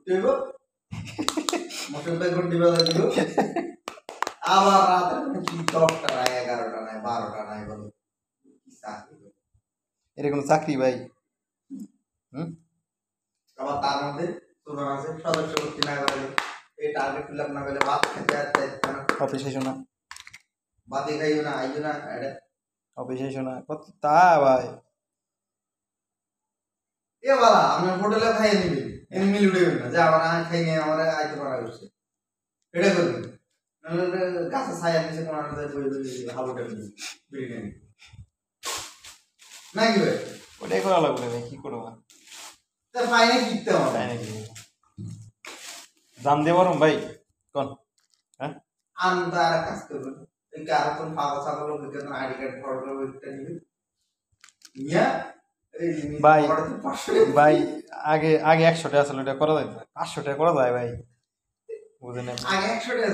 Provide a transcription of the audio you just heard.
দিব মোটর ভাই ঘন্টি বাজা দিব আবার রাতে কি 10টা নাই 11টা নাই 12টা নাই বলো কি চাকরি এটা কোনো চাকরি ভাই? আবার তার মধ্যে তোমার আছে সদস্য ভর্তি না করে এই টার্গেট ফিল আপ না করলে বাদ খেতে আর চাইতে না অফিস এসো না, বাদে খাইও না আইও না এটা অফিস এসো না কত তা ভাই। এ বাবা আমি হোটেলে খাইয়ে নিবি এনে মিল উঠে না যে আমার খাই নিয়ে আমার আইতে পারা করছে এটা করবি নাহলে গাছে ছায়া নিচে কোন আমাদের বই হাবুটা বিরিয়ানি নাকি ভাই ওটাই করা লাগবে ভাই, কি করবো তার ফাইনে কিনতে হবে তাই নাকি? দাম দিয়ে পারো ভাই কোন? হ্যাঁ আমরা আর কাজ করবো এই কারো কোন ফাঁকা ছাগল লোকের আইডি কার্ড ফটো ওইটা নিবে নিয়া ভাই ভাই আগে 100 টাকা আসলে ওটা করা যায়, 500 টাকা করা যায় ভাই, বুঝেন? আগে 100 টাকা